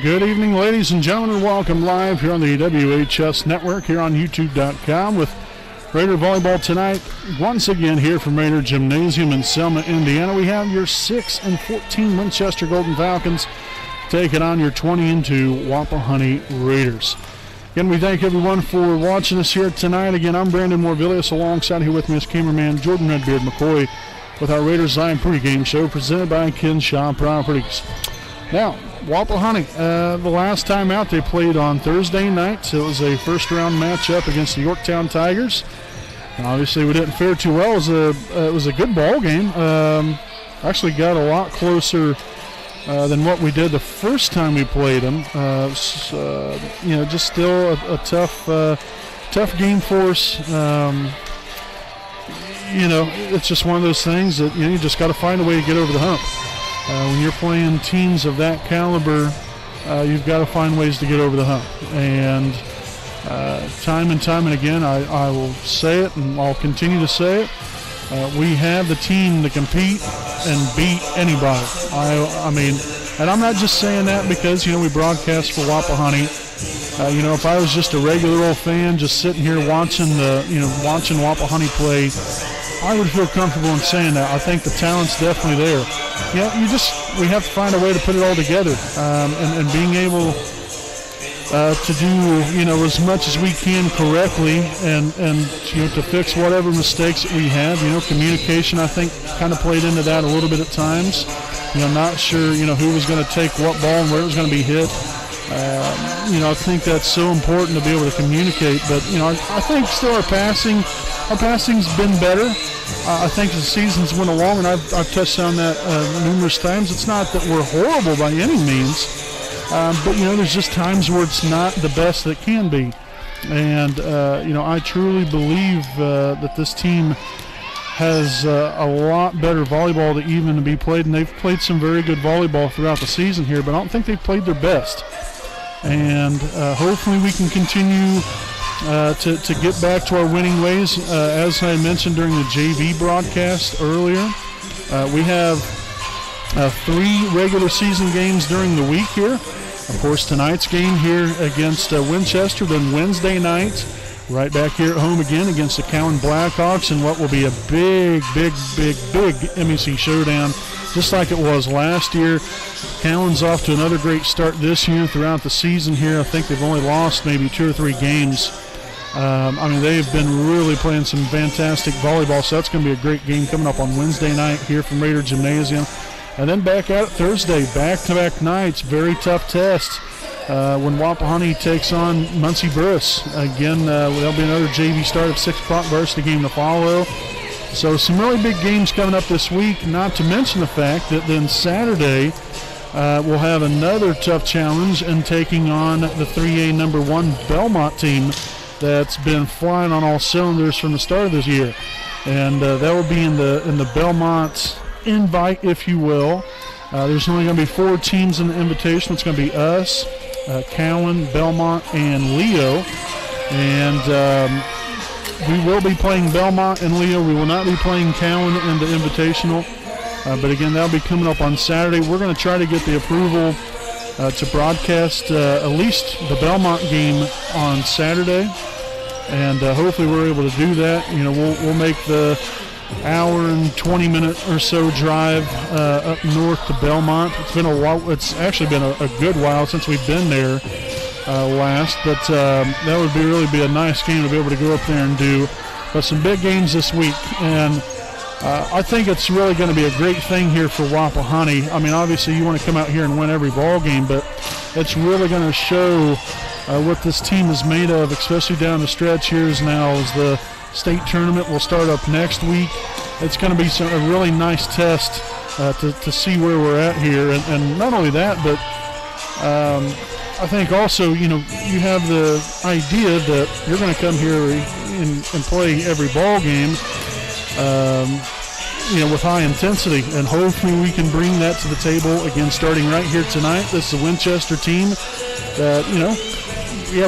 Good evening, ladies and gentlemen, and welcome live here on the WHS Network here on YouTube.com with Raider Volleyball tonight. Once again here from Raider Gymnasium in Selma, Indiana. We have your 6-14 Winchester Golden Falcons taking on your 20-2 Wapahani Raiders. Again, we thank everyone for watching us here tonight. Again, I'm Brandon Morvillius. Alongside here with me is cameraman Jordan Redbeard McCoy with our Raiders Live pregame show presented by Kinshaw Properties. Now, Wapahani, the last time out they played on Thursday night. It was a first-round matchup against the Yorktown Tigers. And obviously, we didn't fare too well. It was a good ball game. Actually got a lot closer than what we did the first time we played them. Just still a tough game for us. It's just one of those things that you just got to find a way to get over the hump. When you're playing teams of that caliber, you've got to find ways to get over the hump. And time and again, I will say it and I'll continue to say it. We have the team to compete and beat anybody. I mean, and I'm not just saying that because, we broadcast for Wapahani. If I was just a regular old fan just sitting here watching Wapahani play, I would feel comfortable in saying that. I think the talent's definitely there. We have to find a way to put it all together, and being able to do, as much as we can correctly and to fix whatever mistakes that we have. Communication, I think, kind of played into that a little bit at times. Not sure, who was going to take what ball and where it was going to be hit. I think that's so important to be able to communicate. But, I think still our passing's been better. I think as the seasons went along, and I've touched on that numerous times, it's not that we're horrible by any means, but, there's just times where it's not the best that it can be. And, I truly believe that this team has a lot better volleyball to even be played, and they've played some very good volleyball throughout the season here, but I don't think they've played their best. And hopefully we can continue to get back to our winning ways. As I mentioned during the JV broadcast earlier, we have 3 regular season games during the week here. Of course, tonight's game here against Winchester, then Wednesday night, right back here at home again against the Cowan Blackhawks, and what will be a big MEC showdown, just like it was last year. Cowan's off to another great start this year throughout the season here. I think they've only lost maybe 2 or 3 games. They've been really playing some fantastic volleyball, so that's going to be a great game coming up on Wednesday night here from Raider Gymnasium. And then back at it Thursday, back-to-back nights, very tough test when Wapahani takes on Muncie Burris. Again, there'll be another JV start of 6 o'clock varsity game to follow. So some really big games coming up this week, not to mention the fact that then Saturday we'll have another tough challenge in taking on the 3A number 1 Belmont team that's been flying on all cylinders from the start of this year. And that will be in the Belmont invite, if you will. There's only going to be 4 teams in the invitation. It's going to be us, Cowan, Belmont, and Leo. And we will be playing Belmont and Leo. We will not be playing Cowan in the invitational. But again, that'll be coming up on Saturday. We're going to try to get the approval to broadcast at least the Belmont game on Saturday. And hopefully we're able to do that. We'll make the hour and 20-minute or so drive up north to Belmont. It's been a while. It's actually been a good while since we've been there last, but that would really be a nice game to be able to go up there and do. But some big games this week, and I think it's really going to be a great thing here for Wapahani. Obviously you want to come out here and win every ball game, but it's really going to show what this team is made of, especially down the stretch here now as the state tournament will start up next week. It's going to be a really nice test to see where we're at here. And not only that, but I think also, you have the idea that you're going to come here and play every ball game, with high intensity. And hopefully we can bring that to the table again starting right here tonight. This is a Winchester team that,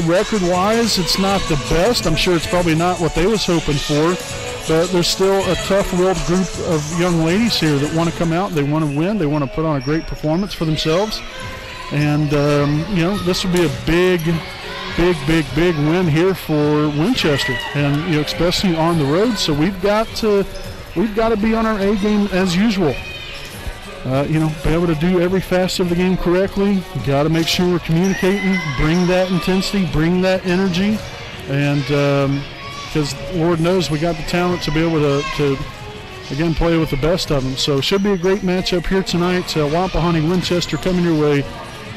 record-wise, it's not the best. I'm sure it's probably not what they was hoping for, but there's still a tough-willed group of young ladies here that want to come out. They want to win. They want to put on a great performance for themselves. And, this would be a big win here for Winchester, and especially on the road. So we've got to be on our A game as usual. Be able to do every facet of the game correctly. You got to make sure we're communicating, bring that intensity, bring that energy, and because Lord knows we got the talent to be able to again play with the best of them. So it should be a great matchup here tonight. Wapahani Winchester coming your way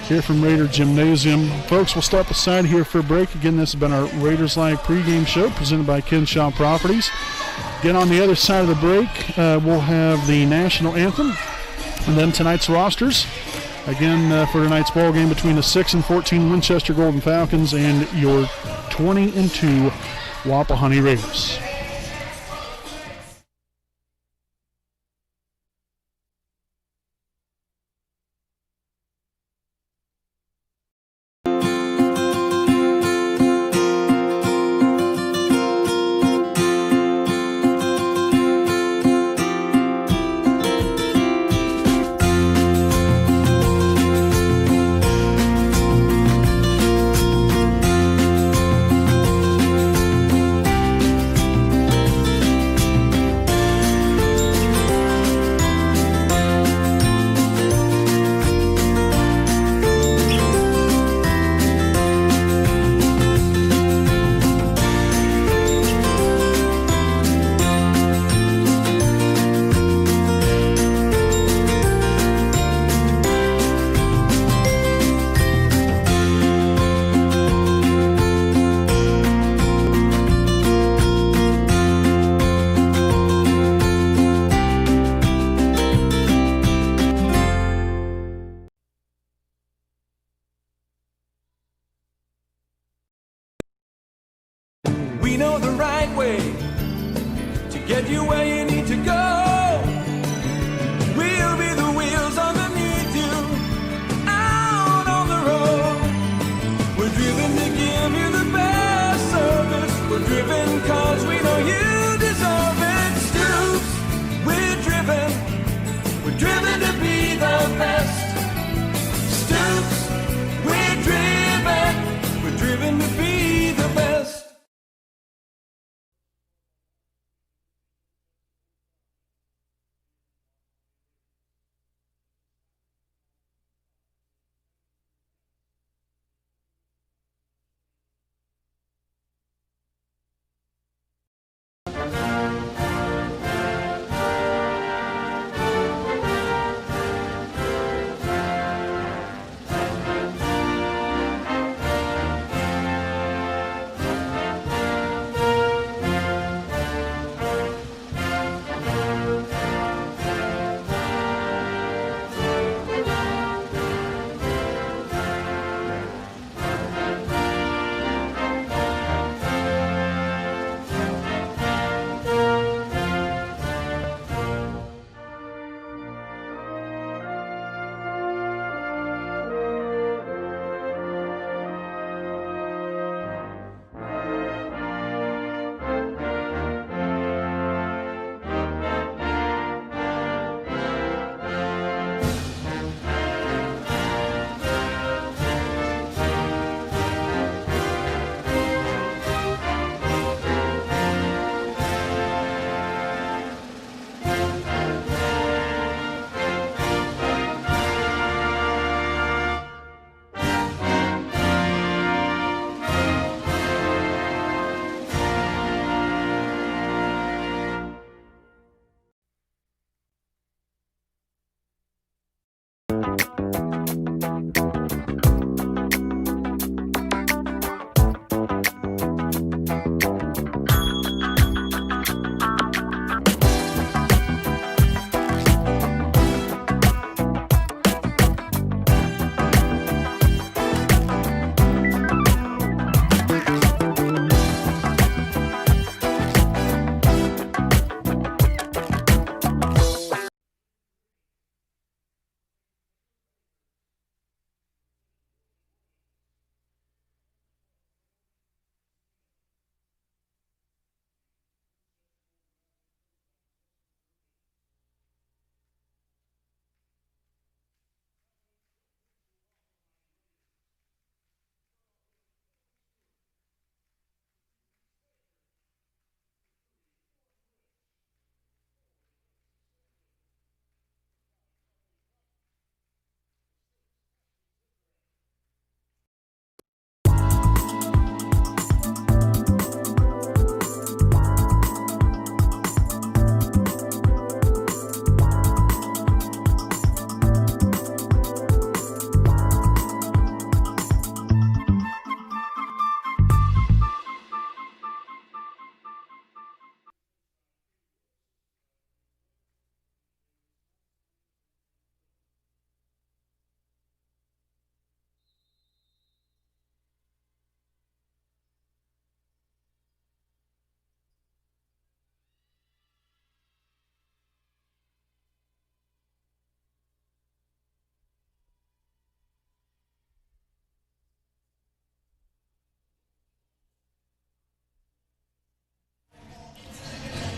here from Raider Gymnasium. Folks, we'll step aside here for a break. Again, this has been our Raiders Live pregame show presented by Kenshaw Properties. Again, on the other side of the break, we'll have the national anthem and then tonight's rosters. Again, for tonight's ball game between the 6-14 Winchester Golden Falcons and your 20-2 Wapahani Raiders.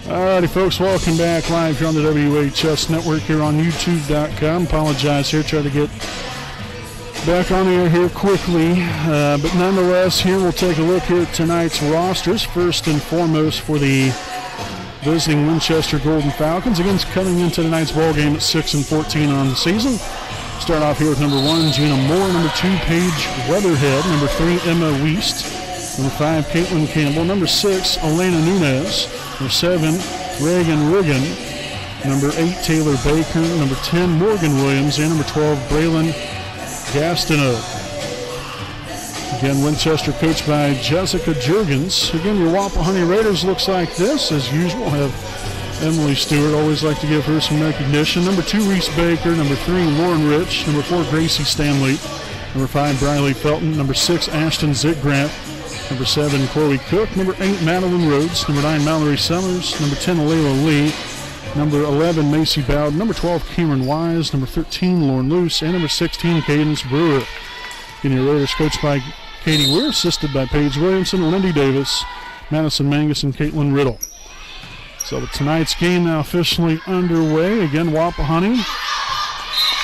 Alrighty, folks, welcome back live here on the WHS Network here on YouTube.com. Apologize here, try to get back on the air here quickly. But nonetheless, here we'll take a look here at tonight's rosters. First and foremost for the visiting Winchester Golden Falcons. Again, coming into tonight's ball game at 6-14 on the season. Start off here with number 1, Gina Moore. Number 2, Paige Weatherhead. Number 3, Emma Wiest. Number 5, Caitlin Campbell. Number 6, Elena Nunez. Number 7, Reagan Riggin. Number 8, Taylor Baker. Number 10, Morgan Williams. And number 12, Braylon Gastineau. Again, Winchester coached by Jessica Juergens. Again, your Wapahani Raiders looks like this. As usual, have Emily Stewart. Always like to give her some recognition. Number 2, Reese Baker. Number 3, Lauren Rich. Number 4, Gracie Stanley. Number 5, Briley Felton. Number 6, Ashton Zitgrant. Number 7, Chloe Cook. Number 8, Madeline Rhodes. Number 9, Mallory Summers. Number 10, Layla Lee. Number 11, Macy Bowden. Number 12, Cameron Wise. Number 13, Lauren Luce. And number 16, Cadence Brewer. Getting your Raiders coached by Katie Weir, assisted by Paige Williamson, Lindy Davis, Madison Mangus, and Caitlin Riddle. So tonight's game now officially underway. Again, Wapahani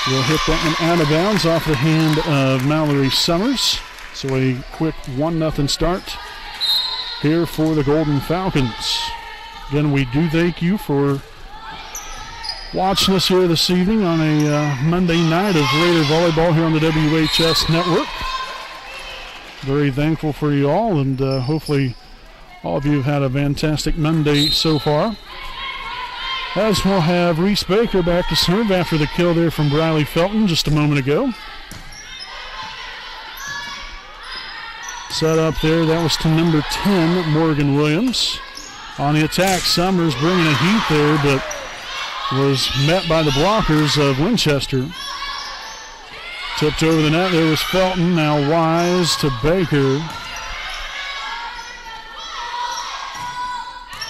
will hit that one out of bounds off the hand of Mallory Summers. So a quick 1-0 start here for the Golden Falcons. Again, we do thank you for watching us here this evening on a Monday night of Raider Volleyball here on the WHS Network. Very thankful for you all, and hopefully all of you have had a fantastic Monday so far. As we'll have Reese Baker back to serve after the kill there from Briley Felton just a moment ago. Set up there, that was to number 10, Morgan Williams. On the attack, Summers bringing a heat there, but was met by the blockers of Winchester. Tipped over the net, there was Felton, now Wise to Baker.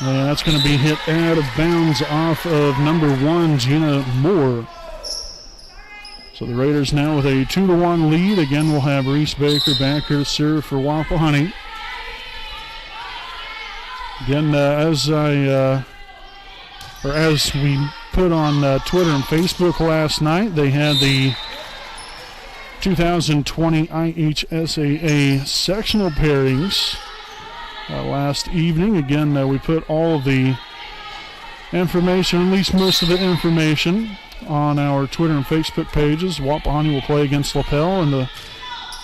And that's going to be hit out of bounds off of number 1, Gina Moore. So the Raiders now with a 2-1 lead. Again, we'll have Reese Baker back here to serve for Wapahani. Again, as we put on Twitter and Facebook last night, they had the 2020 IHSAA sectional pairings last evening. Again, we put all of the information, at least most of the information, on our Twitter and Facebook pages. Wapahani will play against LaPel in the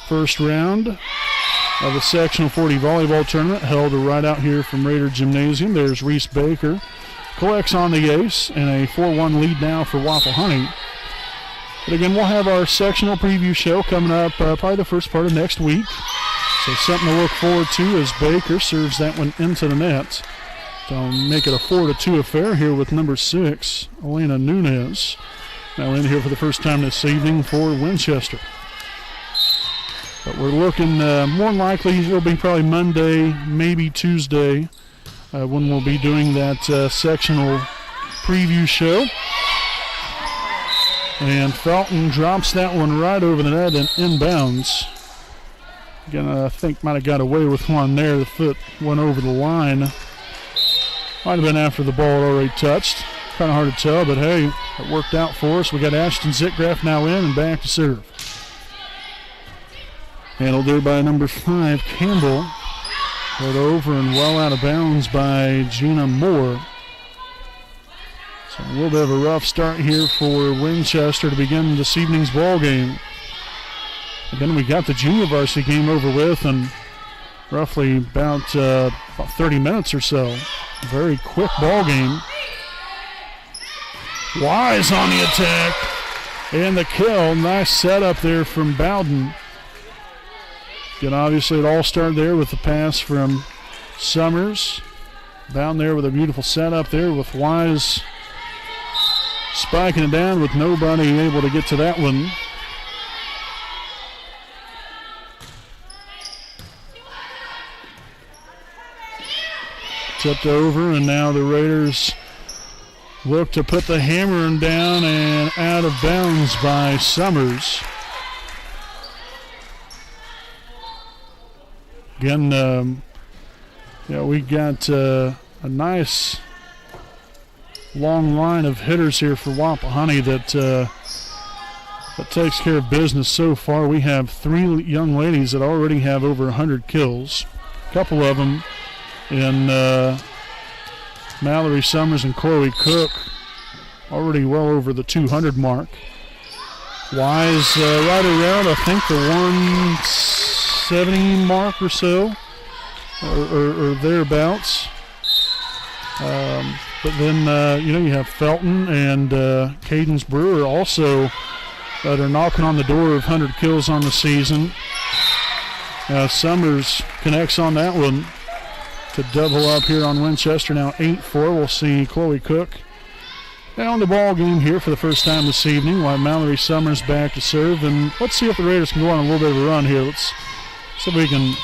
first round of the Sectional 40 volleyball tournament held right out here from Raider Gymnasium. There's Reese Baker. Collects on the ace, and a 4-1 lead now for Wapahani. But again, we'll have our sectional preview show coming up probably the first part of next week. So something to look forward to as Baker serves that one into the net. So make it a 4-2 affair here with number 6, Elena Nunez. Now in here for the first time this evening for Winchester. But we're looking more than likely it'll be probably Monday, maybe Tuesday, when we'll be doing that sectional preview show. And Felton drops that one right over the net and inbounds. Again, I think might have got away with one there. The foot went over the line. Might have been after the ball had already touched. Kind of hard to tell, but hey, it worked out for us. We got Ashton Zitgraf now in and back to serve. Handled there by number 5, Campbell. Put over and well out of bounds by Gina Moore. So a little bit of a rough start here for Winchester to begin this evening's ball game. Again, we got the junior varsity game over with in roughly about 30 minutes or so. Very quick ball game. Wise on the attack and the kill. Nice setup there from Bowden. Again, obviously it all started there with the pass from Summers. Down there with a beautiful setup there with Wise spiking it down with nobody able to get to that one. Tipped over, and now the Raiders look to put the hammer down and out of bounds by Summers. Again, we got a nice long line of hitters here for Wapahani that takes care of business so far. We have 3 young ladies that already have over 100 kills. A couple of them in Mallory Summers and Chloe Cook, already well over the 200 mark. Wise right around, I think, the 170 mark or so, or thereabouts. But then, you have Felton and Cadence Brewer also that are knocking on the door of 100 kills on the season. Summers connects on that one to double up here on Winchester, now 8-4. We'll see Chloe Cook down the ball game here for the first time this evening, while Mallory Summers back to serve. And let's see if the Raiders can go on a little bit of a run here. Let's see if we can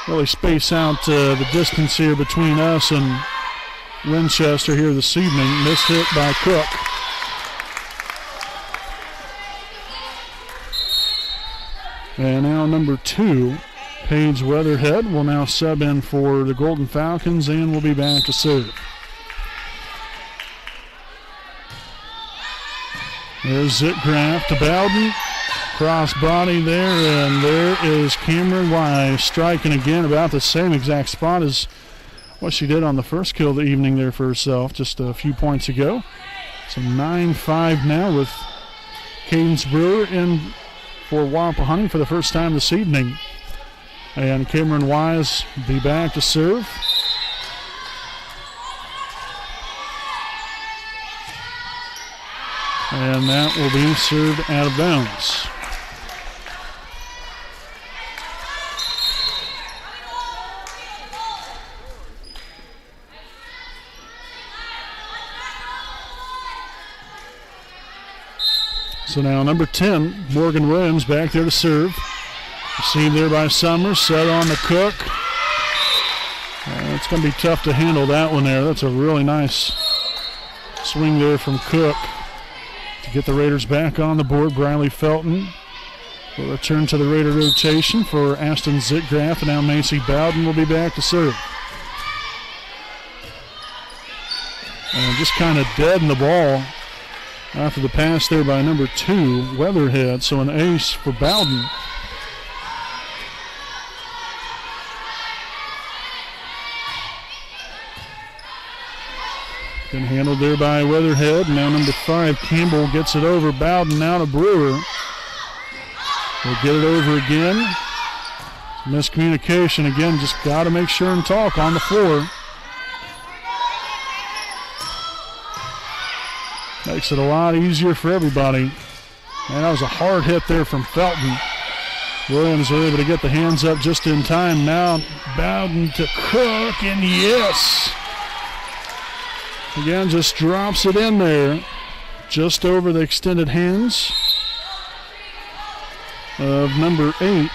really space out the distance here between us and Winchester here this evening. Missed hit by Cook. And now number 2, Paige Weatherhead, will now sub in for the Golden Falcons and will be back to serve. There's Zitgraff to Bowden. Cross body there, and there is Cameron Wise striking again about the same exact spot as what she did on the first kill of the evening there for herself just a few points ago. So 9-5 now with Cadence Brewer in for Wapahani for the first time this evening. And Cameron Wise will be back to serve. And that will be served out of bounds. So now number 10, Morgan Williams, back there to serve. Received there by Summers, set on the Cook. It's going to be tough to handle that one there. That's a really nice swing there from Cook to get the Raiders back on the board. Briley Felton will return to the Raider rotation for Ashton Zitgraff, and now Macy Bowden will be back to serve. And just kind of dead in the ball after the pass there by number 2, Weatherhead. So an ace for Bowden. Been handled there by Weatherhead. Now number 5, Campbell gets it over. Bowden now to Brewer. We'll get it over again. Miscommunication again. Just got to make sure and talk on the floor. Makes it a lot easier for everybody. And that was a hard hit there from Felton. Williams were able to get the hands up just in time. Now Bowden to Cook, and yes! Again, just drops it in there, just over the extended hands of number 8,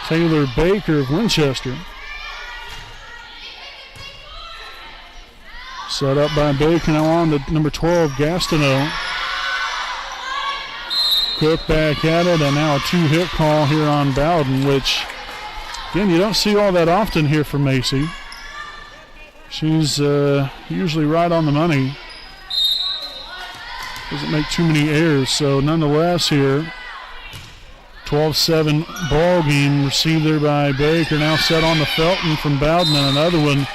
Taylor Baker of Winchester. Set up by Baker, now on to number 12, Gastineau. Cook back at it, and now a 2-hit call here on Bowden, which, again, you don't see all that often here from Macy. She's usually right on the money. Doesn't make too many errors, so nonetheless here, 12-7 ball game received there by Baker. Now set on the Felton from Bowden, and another one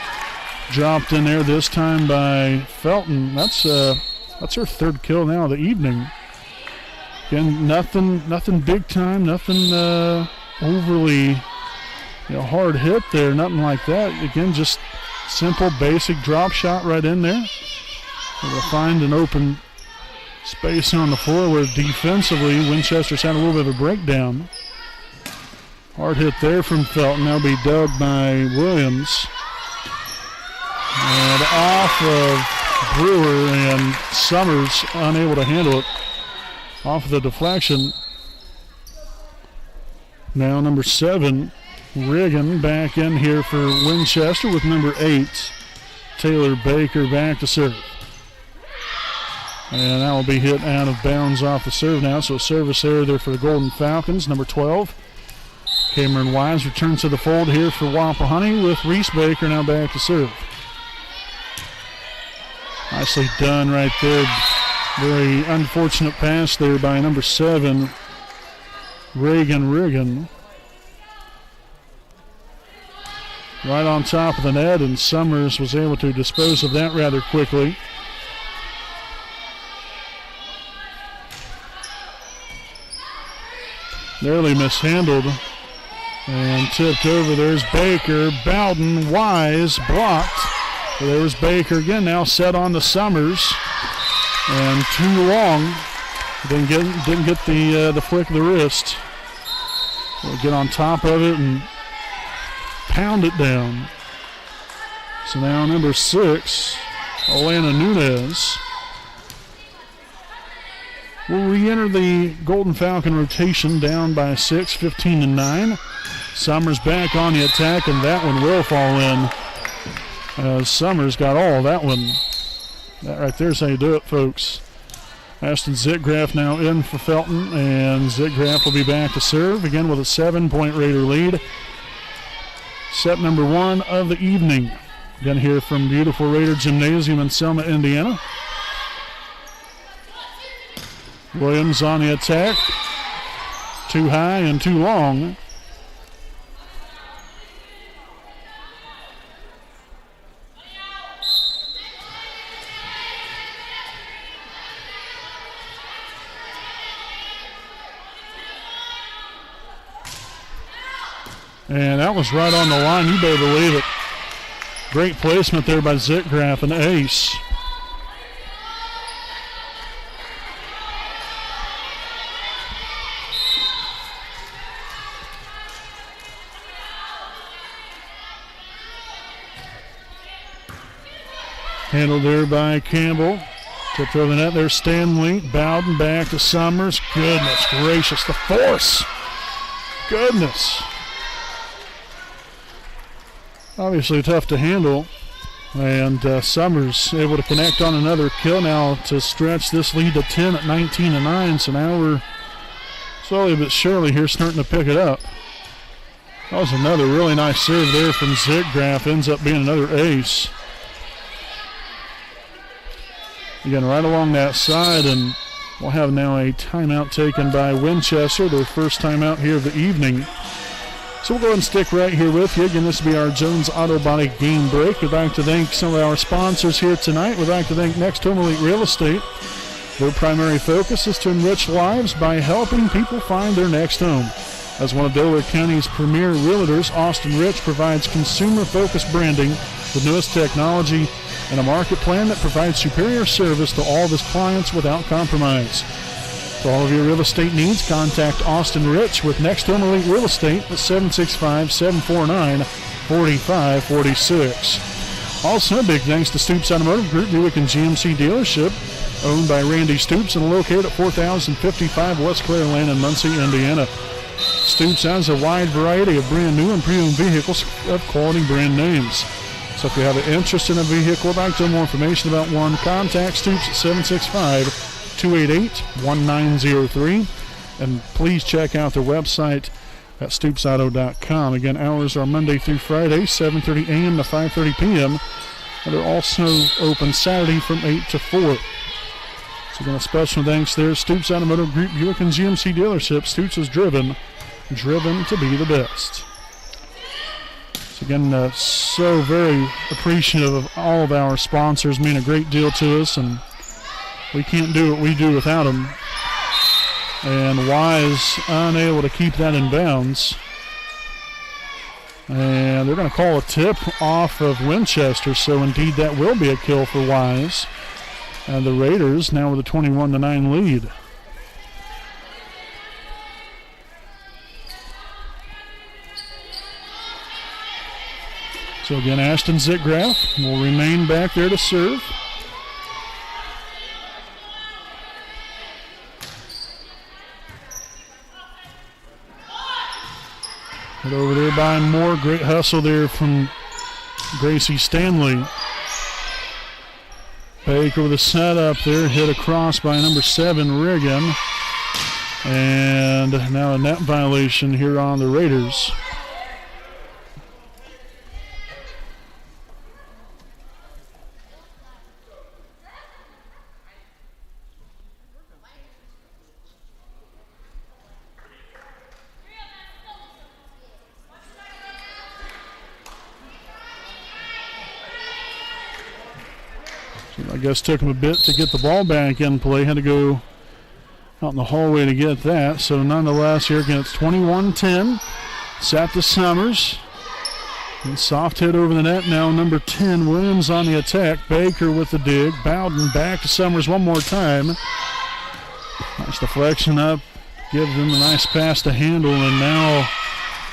dropped in there, this time by Felton. That's her 3rd kill now of the evening. Again, nothing big time, nothing overly hard hit there, nothing like that. Again, just simple, basic drop shot right in there. We'll find an open space on the floor where defensively Winchester's had a little bit of a breakdown. Hard hit there from Felton. Now be dug by Williams. And off of Brewer, and Summers unable to handle it. Off of the deflection. Now number 7, Riggin back in here for Winchester with number 8, Taylor Baker back to serve. And that will be hit out of bounds off the serve now, so service error there for the Golden Falcons. Number 12, Cameron Wise returns to the fold here for Wapahani with Reese Baker now back to serve. Nicely done right there. Very unfortunate pass there by number 7, Reagan. Right on top of the net, and Summers was able to dispose of that rather quickly. Nearly mishandled and tipped over. There's Baker. Bowden, Wise, blocked. So there was Baker again, now set on to Summers. And too long. Didn't get the flick of the wrist. We'll get on top of it and pound it down. So now number 6, Alana Nunez, will re-enter the Golden Falcon rotation down by 6, 15-9. Summers back on the attack, and that one will fall in. Summers got all that one. That right there is how you do it, folks. Ashton Zitgraff now in for Felton, and Zitgraff will be back to serve, again with a 7-point Raider lead. Set number 1 of the evening. Again here from beautiful Raider Gymnasium in Selma, Indiana. Williams on the attack. Too high and too long. And that was right on the line. You better believe it. Great placement there by Zitgraff, an ace. Handled there by Campbell. Tipped over the net there, Stanley. Bowden back to Summers. Goodness gracious, the force. Goodness. Obviously tough to handle, and Summers able to connect on another kill now to stretch this lead to 10 at 19-9. So now we're slowly but surely here starting to pick it up. That was another really nice serve there from Zitgraff. Ends up being another ace. Again, right along that side, and we'll have now a timeout taken by Winchester, their first timeout here of the evening. So we'll go ahead and stick right here with you. Again, this will be our Jones Auto Body game break. We'd like to thank some of our sponsors here tonight. We'd like to thank Next Home Elite Real Estate. Their primary focus is to enrich lives by helping people find their next home. As one of Delaware County's premier realtors, Austin Rich provides consumer-focused branding, the newest technology, and a market plan that provides superior service to all of his clients without compromise. For all of your real estate needs, contact Austin Rich with Next Home Elite Real Estate at 765-749-4546. Also, big thanks to Stoops Automotive Group, Buick and GMC dealership, owned by Randy Stoops and located at 4055 West Clare Lane in Muncie, Indiana. Stoops has a wide variety of brand new and pre-owned vehicles of quality brand names. So if you have an interest in a vehicle, would like to know more information about one, contact Stoops at 765-288-1903. And please check out their website at stoopsauto.com. Again, hours are Monday through Friday, 7:30 a.m. to 5:30 p.m. And they're also open Saturday from 8 to 4. So again, a special thanks there. Stoops Automotive Group, Buick and GMC dealership. Stoops is driven to be the best. So again, so very appreciative of all of our sponsors, mean a great deal to us, and we can't do what we do without them. And Wise unable to keep that in bounds. And they're going to call a tip off of Winchester, so indeed that will be a kill for Wise. And the Raiders now with a 21-9 lead. So again, Ashton Zitgraff will remain back there to serve. Hit over there by Moore. Great hustle there from Gracie Stanley. Baker with a setup there. Hit across by number 7, Reagan. And now a net violation here on the Raiders. I guess took him a bit to get the ball back in play. Had to go out in the hallway to get that. So nonetheless, here again, it's 21-10. Set to Summers. And soft hit over the net now, number 10, Williams on the attack. Baker with the dig. Bowden back to Summers one more time. Nice deflection up. Gives him a nice pass to Handle, and now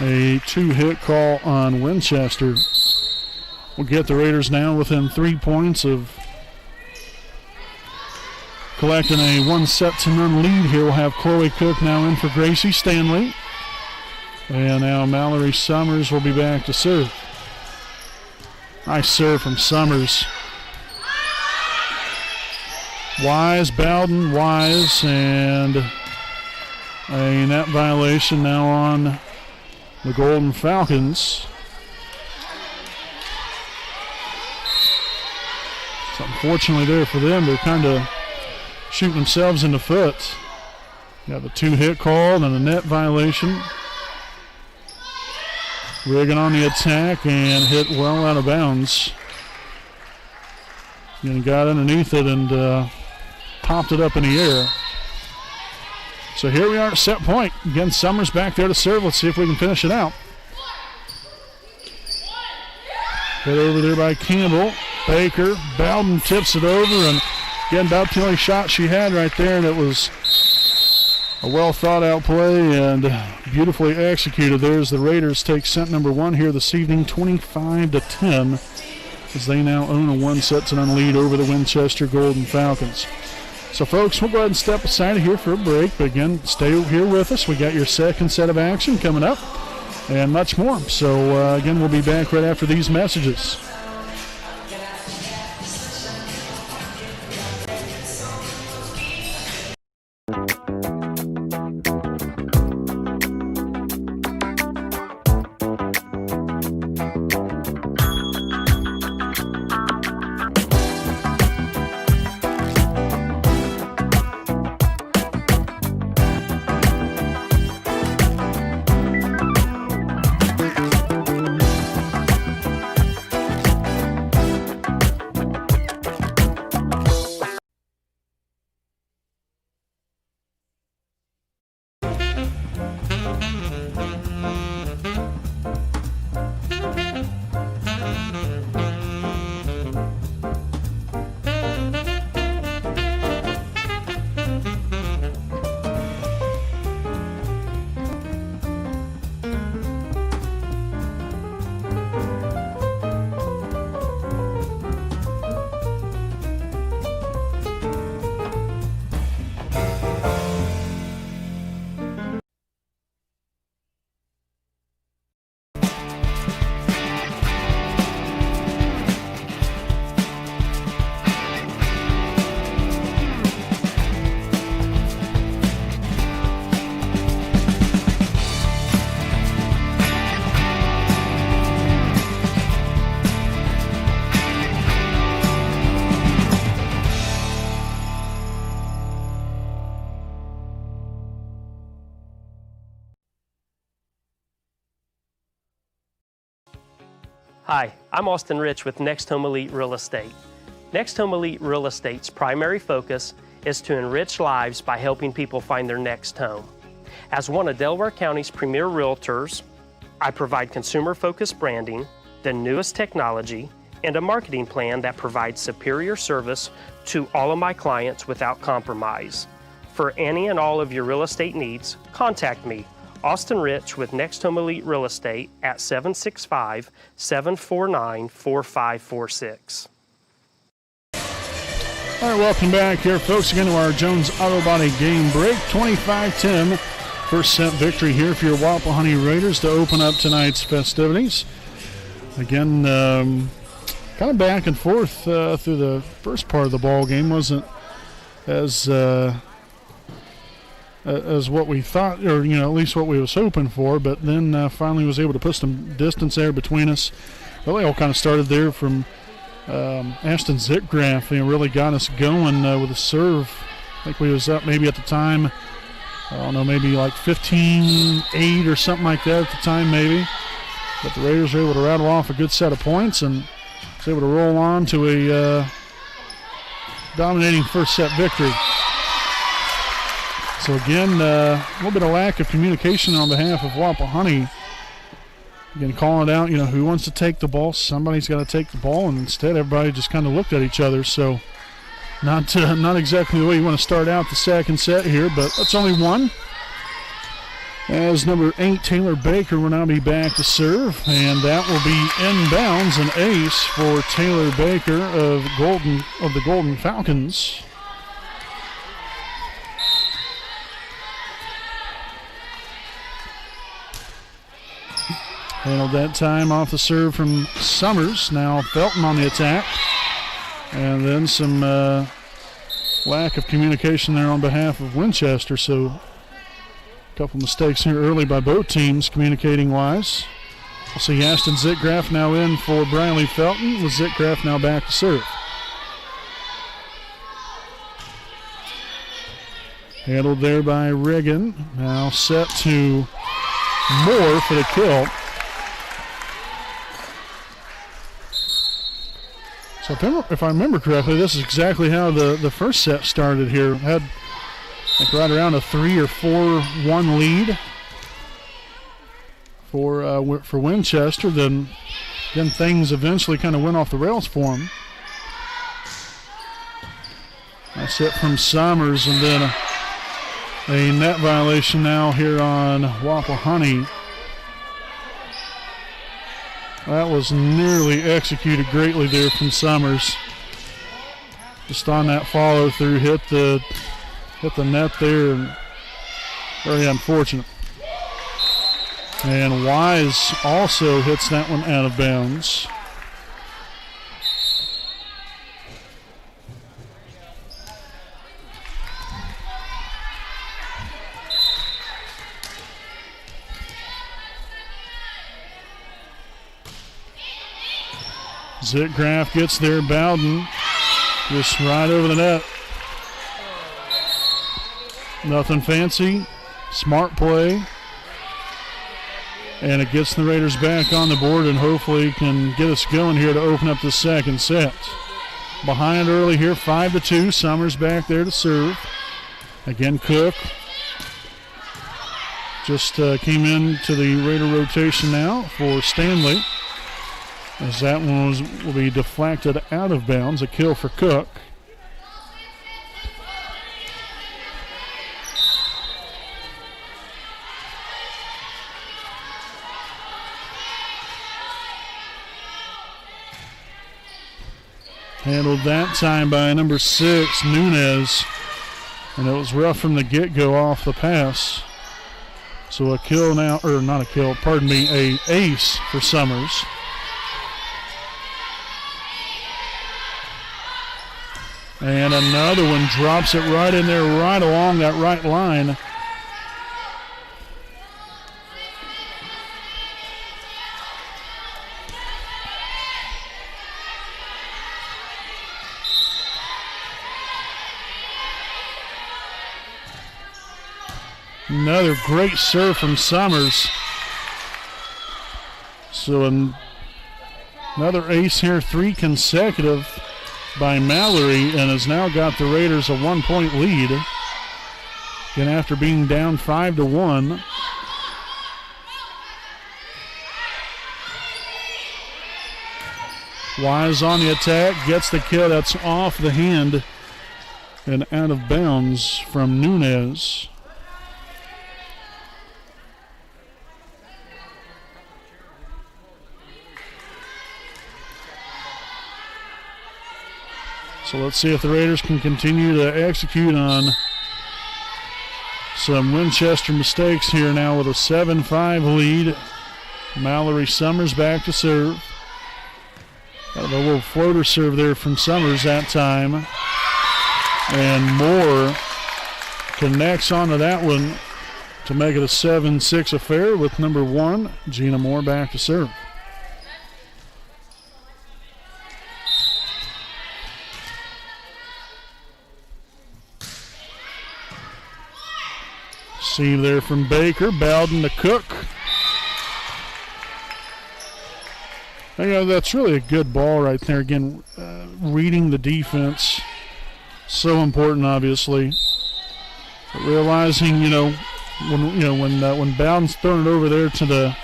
a 2-hit call on Winchester. We'll get the Raiders now within 3 points of collecting a 1-set-to-none lead here. We'll have Chloe Cook now in for Gracie Stanley. And now Mallory Summers will be back to serve. Nice serve from Summers. Wise, Bowden, Wise, and a net violation now on the Golden Falcons. So unfortunately there for them, they're kind of shooting themselves in the foot. Got the 2-hit call and a net violation. Riggin on the attack and hit well out of bounds. And got underneath it and popped it up in the air. So here we are at set point. Again, Summers back there to serve. Let's see if we can finish it out. Hit over there by Campbell. Baker. Bowden tips it over, and again, about the only shot she had right there, and it was a well thought out play and beautifully executed. There's the Raiders take set number 1 here this evening, 25-10, as they now own a 1-set-to-none lead over the Winchester Golden Falcons. So folks, we'll go ahead and step aside here for a break, but again, stay here with us. We got your second set of action coming up and much more. So again, we'll be back right after these messages. Hi, I'm Austin Rich with Next Home Elite Real Estate. Next Home Elite Real Estate's primary focus is to enrich lives by helping people find their next home. As one of Delaware County's premier realtors, I provide consumer-focused branding, the newest technology, and a marketing plan that provides superior service to all of my clients without compromise. For any and all of your real estate needs, contact me, Austin Rich with Next Home Elite Real Estate at 765-749-4546. All right, welcome back here, folks, again to our Jones Auto Body game break. 25-10, first set victory here for your Wapahani Raiders to open up tonight's festivities. Again, kind of back and forth through the first part of the ball game. Wasn't as what we thought, or at least what we was hoping for, but then finally was able to put some distance there between us. Really all kind of started there from Ashton Zitgraff, really got us going with a serve. I think we was up maybe at the time, I don't know, maybe like 15-8 or something like that at the time maybe. But the Raiders were able to rattle off a good set of points and was able to roll on to a dominating first set victory. So again, a little bit of lack of communication on behalf of Wapahani. Again, calling it out, who wants to take the ball? Somebody's got to take the ball, and instead everybody just kind of looked at each other. So not exactly the way you want to start out the second set here, but that's only one. As number 8, Taylor Baker, will now be back to serve, and that will be inbounds, an ace for Taylor Baker of the Golden Falcons. Handled that time off the serve from Summers. Now Felton on the attack, and then some lack of communication there on behalf of Winchester. So couple mistakes here early by both teams, communicating-wise. We'll see Ashton Zitgraff now in for Briley Felton, with Zitgraff now back to serve. Handled there by Riggin. Now set to Moore for the kill. So if I remember correctly, this is exactly how the first set started here. Had right around a 3 or 4-1 lead for Winchester. Then things eventually kind of went off the rails for them. That's it from Summers, and then a net violation now here on Wapahani. That was nearly executed greatly there from Summers. Just on that follow through, hit the net there, and very unfortunate. And Wise also hits that one out of bounds. Zitgraff gets there, Bowden just right over the net. Nothing fancy, smart play, and it gets the Raiders back on the board and hopefully can get us going here to open up the second set. Behind early here, 5-2. Summers back there to serve. Again, Cook just came into the Raider rotation now for Stanley, as that one will be deflected out of bounds. A kill for Cook. Handled that time by number 6, Nunez. And it was rough from the get-go off the pass. So a kill now, or not a kill, pardon me, a ace for Summers. And another one drops it right in there, right along that right line. Another great serve from Summers. So another ace here, 3 consecutive by Mallory, and has now got the Raiders a 1-point lead. Again, after being down 5-1. Wise on the attack, gets the kill. That's off the hand and out of bounds from Nunez. So let's see if the Raiders can continue to execute on some Winchester mistakes here now with a 7-5 lead. Mallory Summers back to serve. Got a little floater serve there from Summers that time. And Moore connects onto that one to make it a 7-6 affair with number 1, Gina Moore, back to serve. Receive there from Baker, Bowden to Cook. That's really a good ball right there. Again, reading the defense so important, obviously. But realizing, when Bowden's throwing it over there to the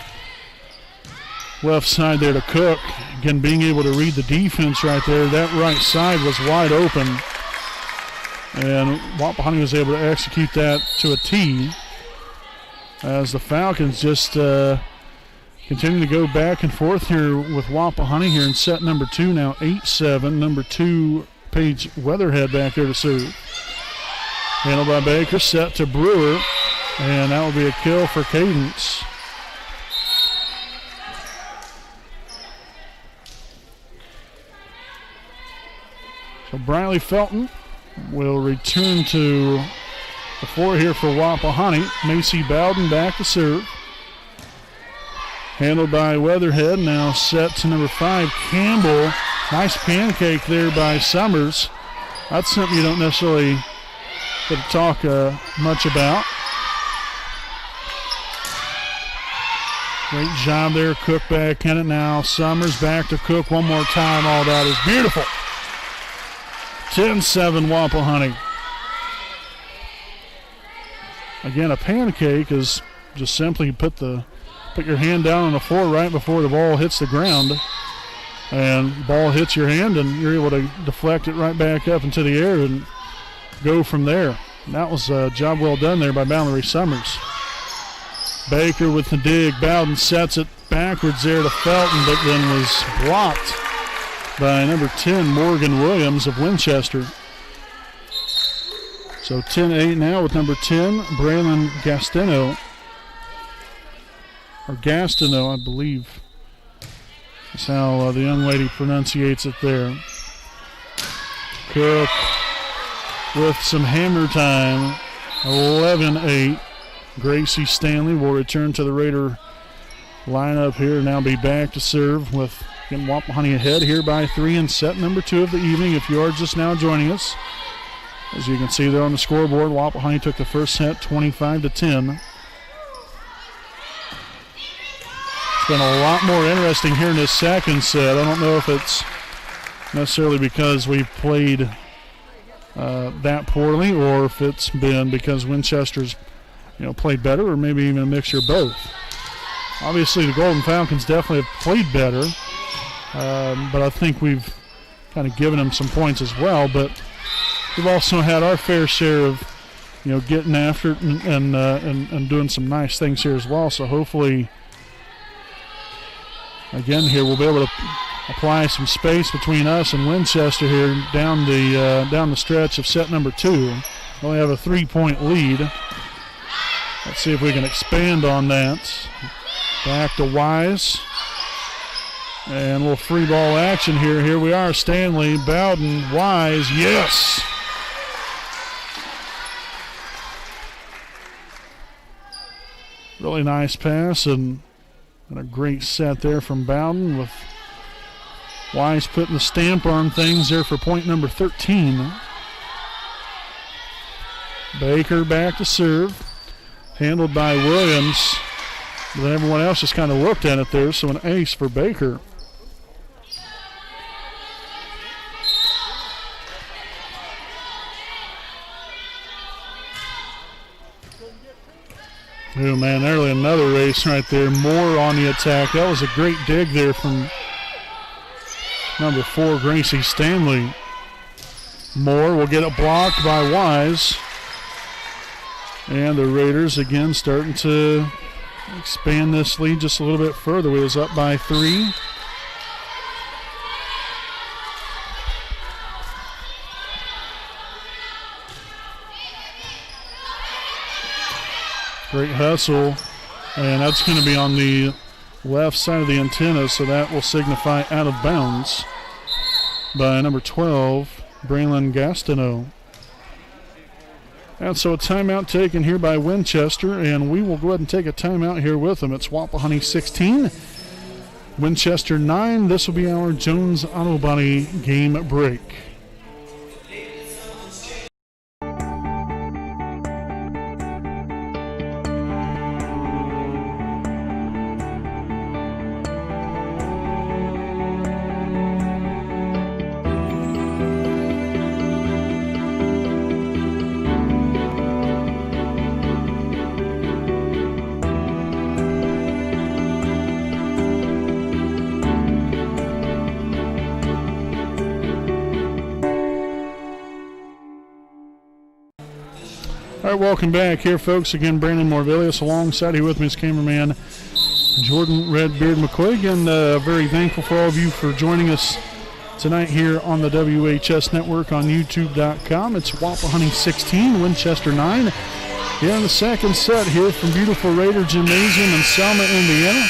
left side there to Cook, again, being able to read the defense right there, that right side was wide open. And Wapahani was able to execute that to a T as the Falcons just continue to go back and forth here with Wapahani here in set number 2, now 8-7. Number 2, Paige Weatherhead back there to serve. Handled by Baker, set to Brewer, and that will be a kill for Cadence. So Briley Felton will return to the floor here for Wapahani. Macy Bowden back to serve. Handled by Weatherhead, now set to number 5, Campbell. Nice pancake there by Summers. That's something you don't necessarily get to talk much about. Great job there, Cook back in it now. Summers back to Cook one more time. All that is beautiful. 10-7 Wapahani. Again, a pancake is just simply put your hand down on the floor right before the ball hits the ground. And the ball hits your hand and you're able to deflect it right back up into the air and go from there. And that was a job well done there by Mallory Summers. Baker with the dig. Bowden sets it backwards there to Felton, but then was blocked by number 10, Morgan Williams of Winchester. So 10-8 now with number 10, Braylon Gastineau. Or Gastineau, I believe. That's how the young lady pronunciates it there. Cook with some hammer time. 11-8. Gracie Stanley will return to the Raider lineup here. Now be back to serve with Wapahani ahead here by 3 in set number 2 of the evening. If you are just now joining us, as you can see there on the scoreboard, Wapahani took the first set 25-10. It's been a lot more interesting here in this second set. I don't know if it's necessarily because we've played that poorly or if it's been because Winchester's played better, or maybe even a mixture of both. Obviously, the Golden Falcons definitely have played better, but I think we've kind of given them some points as well. But we've also had our fair share of, getting after it and doing some nice things here as well. So hopefully, again, here we'll be able to apply some space between us and Winchester here down the stretch of set number 2. We only have a 3-point lead. Let's see if we can expand on that. Back to Wise. And a little free ball action here. Here we are, Stanley, Bowden, Wise, yes! Really nice pass and a great set there from Bowden, with Wise putting the stamp on things there for point number 13. Baker back to serve. Handled by Williams. But then everyone else just kind of looked at it there, so an ace for Baker. Oh man, nearly another ace right there. Moore on the attack. That was a great dig there from number 4, Gracie Stanley. Moore will get it blocked by Wise. And the Raiders again starting to expand this lead just a little bit further. We was up by 3. Great hustle. And that's going to be on the left side of the antenna, so that will signify out of bounds by number 12, Braylon Gastineau. And so a timeout taken here by Winchester, and we will go ahead and take a timeout here with them. It's Wapahani 16, Winchester 9. This will be our Jones Auto Body game break. All right, welcome back here, folks. Again, Brandon Morvillius alongside here with me is cameraman Jordan Redbeard McQuigg, and very thankful for all of you for joining us tonight here on the WHS Network on YouTube.com. It's Wapahani 16, Winchester 9. Here in the second set here from beautiful Raider Gymnasium in Selma, Indiana.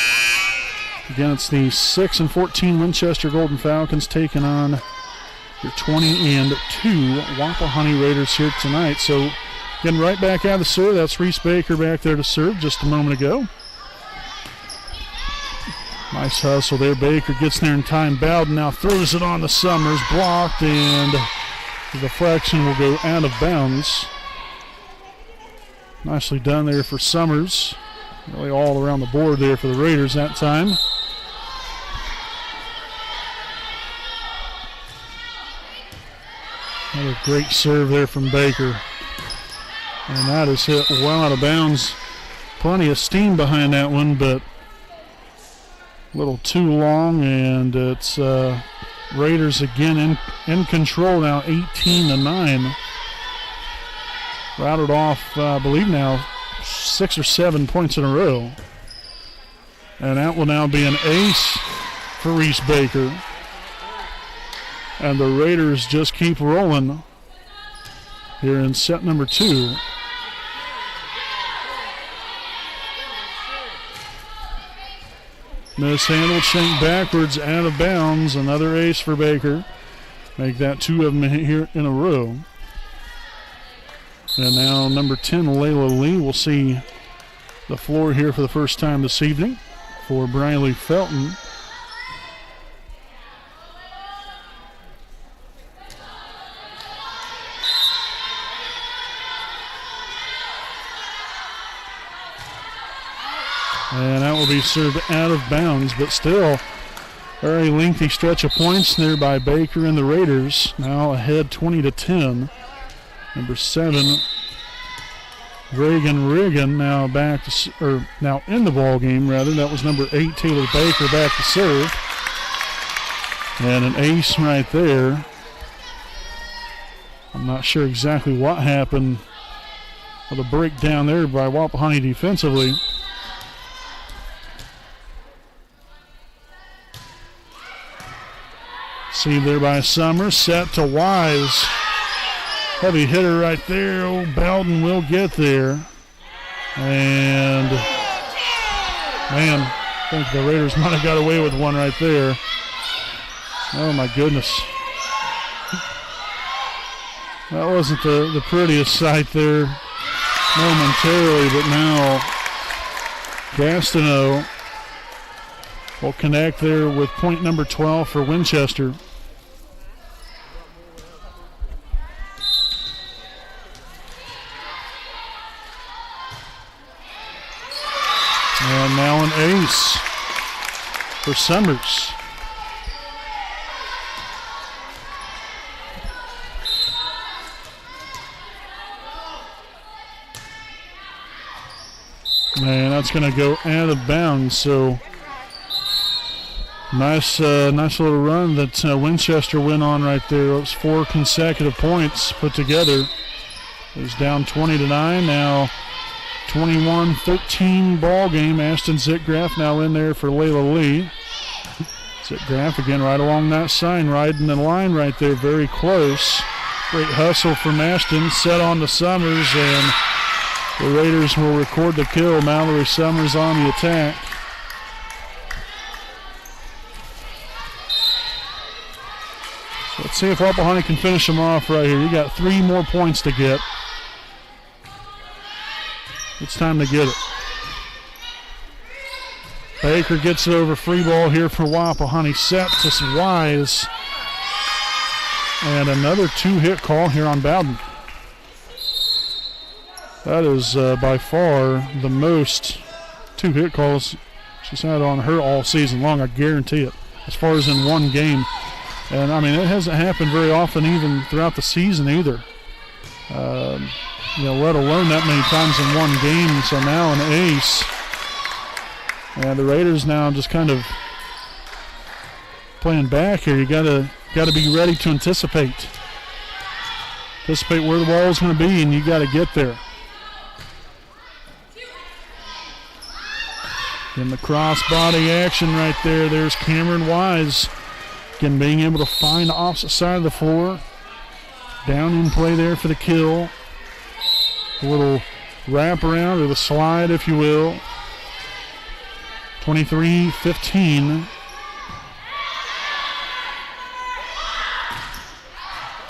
Again, it's the 6-14 Winchester Golden Falcons taking on your 20-2 Wapahani Raiders here tonight. So, again, right back out of the serve. That's Reese Baker back there to serve just a moment ago. Nice hustle there. Baker gets there in time. Bowden now throws it on to Summers. Blocked, and the deflection will go out of bounds. Nicely done there for Summers. Really all around the board there for the Raiders that time. Another great serve there from Baker. And that is hit well out of bounds. Plenty of steam behind that one, but a little too long, and it's Raiders again in control now, 18-9. Routed off, I believe now, 6 or 7 points in a row. And that will now be an ace for Reese Baker. And the Raiders just keep rolling here in set number 2. Mishandled, shanked backwards, out of bounds. Another ace for Baker. Make that 2 of them here in a row. And now number 10, Layla Lee, will see the floor here for the first time this evening for Briley Felton. And that will be served out of bounds, but still very lengthy stretch of points there by Baker and the Raiders. Now ahead 20-10. Number 7, Reagan Riggin, now back to, now in the ball game rather. That was number 8, Taylor Baker, back to serve. And an ace right there. I'm not sure exactly what happened with a breakdown there by Wapahani defensively. Received there by Summers, set to Wise. Heavy hitter right there. Old Bowden will get there. And, man, I think the Raiders might have got away with one right there. Oh, my goodness. That wasn't the prettiest sight there momentarily, but now Gastineau will connect there with point number 12 for Winchester. And now an ace for Summers. And that's going to go out of bounds. So nice little run that Winchester went on right there. It was 4 consecutive points put together. It was down 20-9. Now 21-13 ball game. Ashton Zitgraff now in there for Layla Lee. Zitgraff again right along that sign, riding the line right there, very close. Great hustle from Ashton, set on to Summers, and the Raiders will record the kill. Mallory Summers on the attack. So let's see if Wapahani can finish them off right here. You got 3 more points to get. It's time to get it. Baker gets it over, free ball here for Wapahani. Set to Wise. And another 2-hit call here on Bowden. That is by far the most 2-hit calls she's had on her all season long, I guarantee it, as far as in one game. And, I mean, it hasn't happened very often even throughout the season either. Let alone that many times in one game. So now an ace. And the Raiders now just kind of playing back here. You gotta be ready to anticipate where the ball is going to be, and you got to get there. In the cross-body action right there, there's Cameron Wise. Again, being able to find the opposite side of the floor. Down in play there for the kill. A little wraparound or the slide, if you will. 23-15.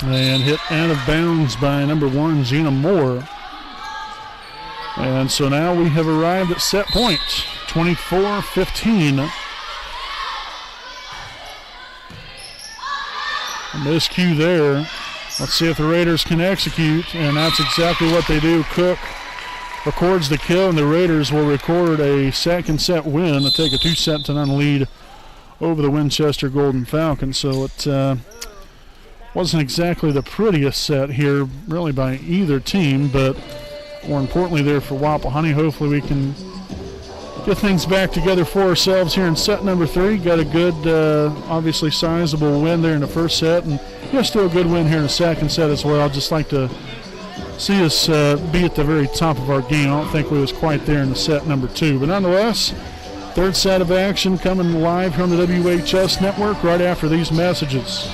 And hit out of bounds by number 1, Gina Moore. And so now we have arrived at set point. 24-15. A miscue there. Let's see if the Raiders can execute, and that's exactly what they do. Cook records the kill, and the Raiders will record a second set win to take a 2-0 lead over the Winchester Golden Falcons. So it wasn't exactly the prettiest set here, really, by either team, but more importantly there for Wapahani, hopefully we can get things back together for ourselves here in set number 3. Got a good, obviously sizable win there in the first set, and still a good win here in the second set as well. I'd just like to see us be at the very top of our game. I don't think we was quite there in the set number 2, but nonetheless, third set of action coming live here on the WHS Network right after these messages.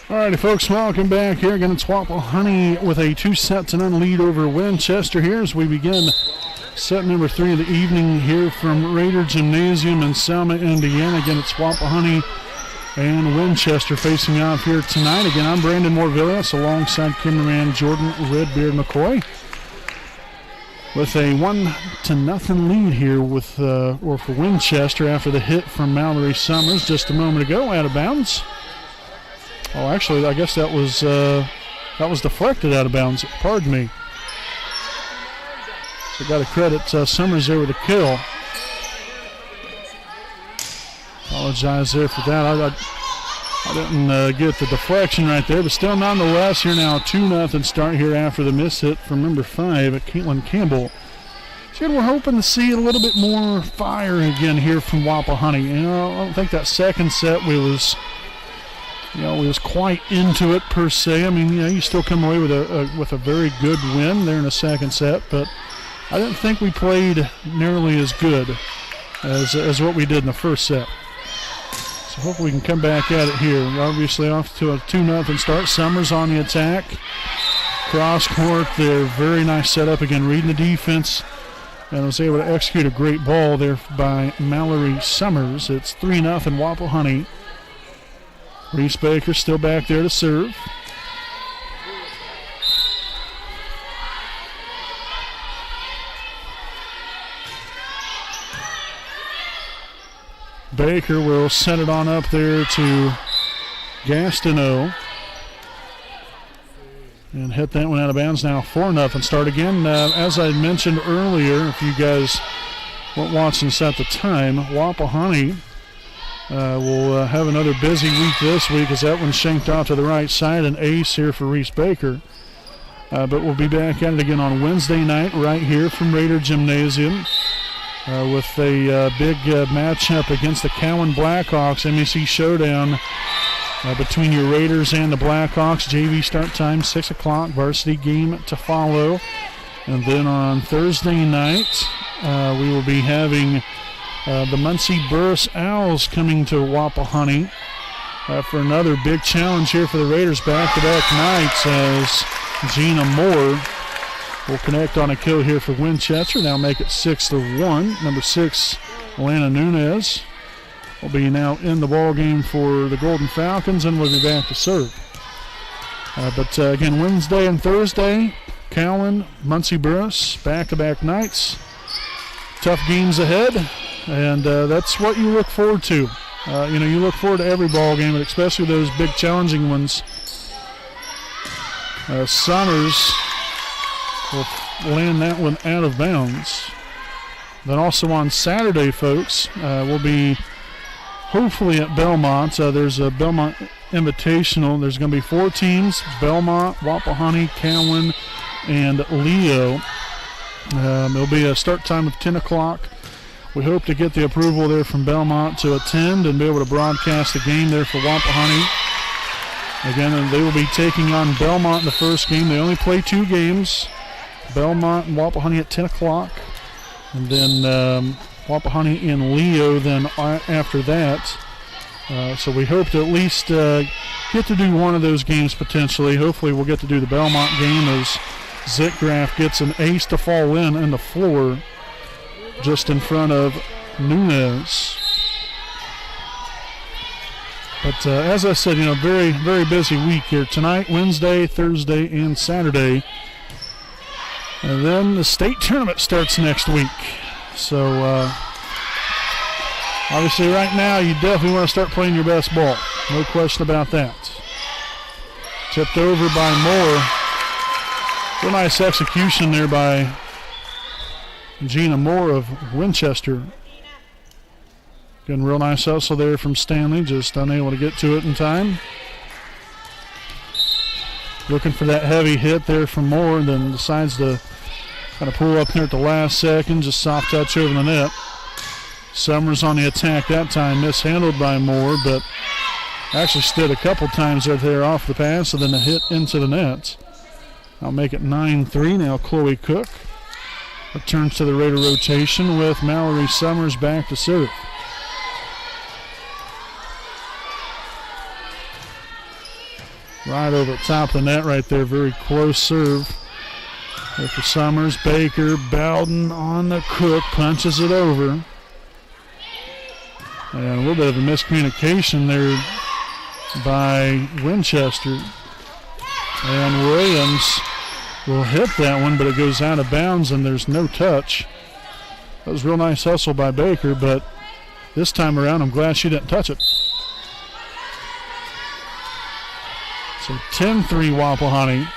Alrighty, folks, welcome back here. Again, it's Wapahani with a 2-0 lead over Winchester here as we begin set number 3 of the evening here from Raider Gymnasium in Selma, Indiana. Again, it's Wapahani and Winchester facing off here tonight. Again, I'm Brandon Morvillas alongside cameraman Jordan Redbeard McCoy with a 1-0 lead here with for Winchester after the hit from Mallory Summers just a moment ago, out of bounds. Oh, actually, I guess that was deflected out of bounds. Pardon me. So got to credit Summers there with a kill. Apologize there for that. I didn't get the deflection right there, but still nonetheless, here now 2-0 start here after the miss hit from number 5, Caitlin Campbell. So we're hoping to see a little bit more fire again here from Wapahani. You know, I don't think that second set we was quite into it per se. I mean, you still come away with a very good win there in the second set, but I didn't think we played nearly as good as what we did in the first set. So hopefully we can come back at it here. We're obviously off to a 2-0 start. Summers on the attack. Cross court there. Very nice setup again, reading the defense. And was able to execute a great ball there by Mallory Summers. It's 3-0 Wapahani. Reese Baker still back there to serve. Baker will send it on up there to Gastineau. And hit that one out of bounds now. 4-0 start again. As I mentioned earlier, if you guys weren't watching this at the time, Wapahani will have another busy week this week as that one shanked out to the right side. An ace here for Reese Baker. But we'll be back at it again on Wednesday night right here from Raider Gymnasium with a big matchup against the Cowan Blackhawks. MEC Showdown between your Raiders and the Blackhawks. JV start time 6 o'clock. Varsity game to follow. And then on Thursday night, we will be having the Muncie Burris Owls coming to Wapahani for another big challenge here for the Raiders. Back-to-back nights as Gina Moore will connect on a kill here for Winchester. Now make it 6-1. Number 6, Alana Nunez, will be now in the ball game for the Golden Falcons and will be back to serve. But again, Wednesday and Thursday, Cowan, Muncie Burris, back-to-back nights. Tough games ahead, and that's what you look forward to. You look forward to every ball game, but especially those big challenging ones. Summers will land that one out of bounds. Then also on Saturday, folks, we'll be hopefully at Belmont. There's a Belmont Invitational. There's going to be 4 teams: Belmont, Wapahani, Cowan, and Leo. There'll be a start time of 10 o'clock. We hope to get the approval there from Belmont to attend and be able to broadcast the game there for Wapahani. Again, they will be taking on Belmont in the first game. They only play 2 games. Belmont and Wapahani at 10 o'clock. And then Wapahani and Leo then after that. So we hope to at least get to do one of those games potentially. Hopefully we'll get to do the Belmont game as Zitgraf gets an ace to fall in the floor just in front of Nunez. But as I said, very, very busy week here. Tonight, Wednesday, Thursday, and Saturday. And then the state tournament starts next week. So obviously right now you definitely want to start playing your best ball. No question about that. Tipped over by Moore. Real nice execution there by Gina Moore of Winchester. Again, real nice hustle there from Stanley, just unable to get to it in time. Looking for that heavy hit there from Moore, and then decides to kind of pull up here at the last second, just soft touch over the net. Summers on the attack that time, mishandled by Moore, but actually stood a couple times right there off the pass, and then a hit into the net. I'll make it 9-3 now. Chloe Cook returns to the Raider rotation with Mallory Summers back to serve. Right over the top of the net right there. Very close serve. There for Summers. Baker, Bowden on the Cook. Punches it over. And a little bit of a miscommunication there by Winchester. And Williams will hit that one, but it goes out of bounds and there's no touch. That was a real nice hustle by Baker, but this time around I'm glad she didn't touch it. So 10-3 Wapahani.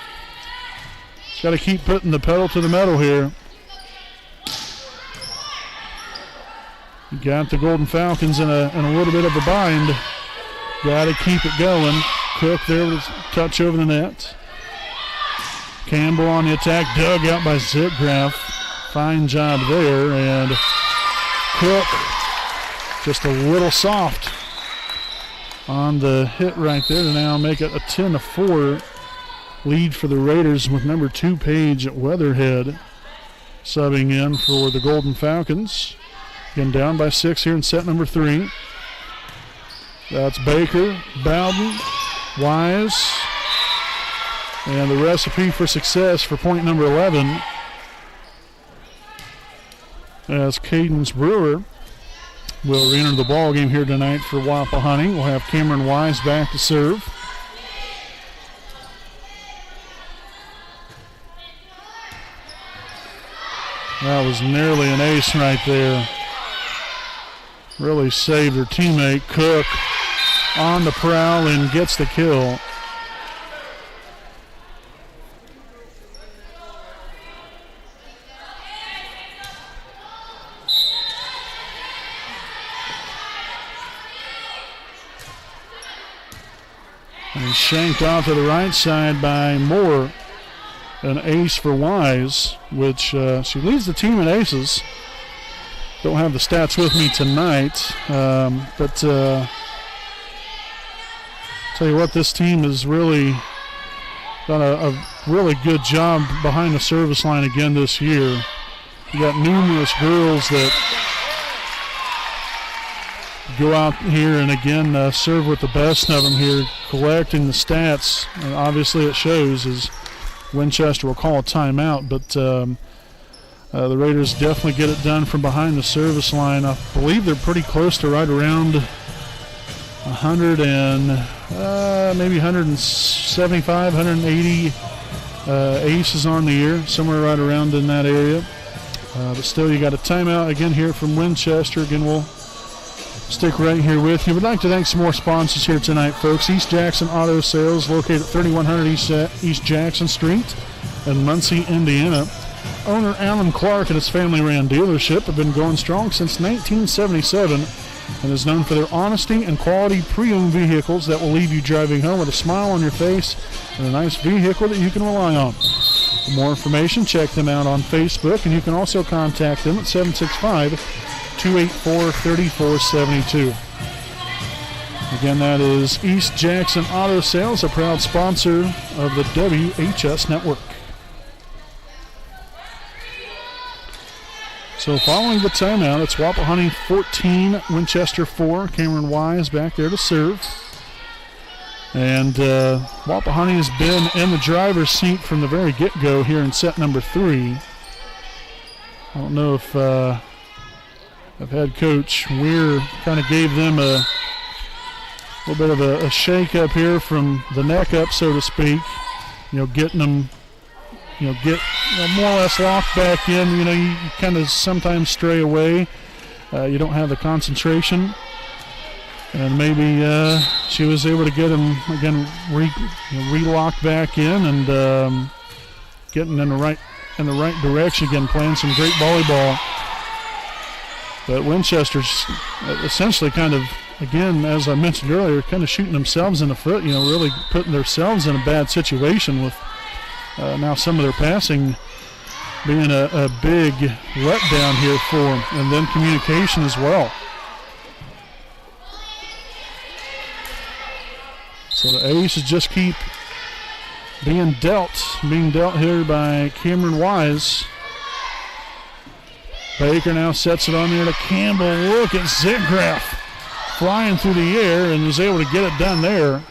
Just got to keep putting the pedal to the metal here. You got the Golden Falcons in a little bit of a bind. Got to keep it going. Cook there with a touch over the net. Campbell on the attack, dug out by Zitgraf. Fine job there, and Cook just a little soft on the hit right there to now make it a 10-4 lead for the Raiders with number 2 Paige at Weatherhead. subbing in for the Golden Falcons. Again, down by 6 here in set number 3. That's Baker, Bowden, Wise, and the recipe for success for point number 11 as Cadence Brewer will re-enter the ball game here tonight for Wapahani. We'll have Cameron Wise back to serve. That was nearly an ace right there. Really saved her teammate. Cook on the prowl and gets the kill. And shanked off to the right side by Moore. An ace for Wise, which she leads the team in aces. Don't have the stats with me tonight, but tell you what, this team has really done a really good job behind the service line again this year. You got numerous girls that go out here and again serve with the best of them here, collecting the stats. And obviously it shows as Winchester will call a timeout, but the Raiders definitely get it done from behind the service line. I believe they're pretty close to right around 100 and maybe 175, 180 aces on the year, somewhere right around in that area. But still, you got a timeout again here from Winchester. Again, we'll stick right here with you. We'd like to thank some more sponsors here tonight, folks. East Jackson Auto Sales, located at 3100 East Jackson Street in Muncie, Indiana. Owner Alan Clark and his family-ran dealership have been going strong since 1977 and is known for their honesty and quality pre-owned vehicles that will leave you driving home with a smile on your face and a nice vehicle that you can rely on. For more information, check them out on Facebook, and you can also contact them at 765-284-3472. Again, that is East Jackson Auto Sales, a proud sponsor of the WHS Network. So following the timeout, it's Wapahani 14, Winchester 4. Cameron Wise back there to serve. And Wapahani has been in the driver's seat from the very get-go here in set number 3. I don't know if head coach Weir kind of gave them a little bit of a shake-up here from the neck up, so to speak. You know, getting them, get more or less locked back in. You kind of sometimes stray away. You don't have the concentration. And maybe she was able to get him, again, re-locked back in and getting in the right direction again, playing some great volleyball. But Winchester's essentially kind of, again, as I mentioned earlier, kind of shooting themselves in the foot, really putting themselves in a bad situation with now some of their passing being a big letdown here for them, and then communication as well. So the aces just keep being dealt here by Cameron Wise. Baker now sets it on there to Campbell. Look at Zitgraff flying through the air and is able to get it done there.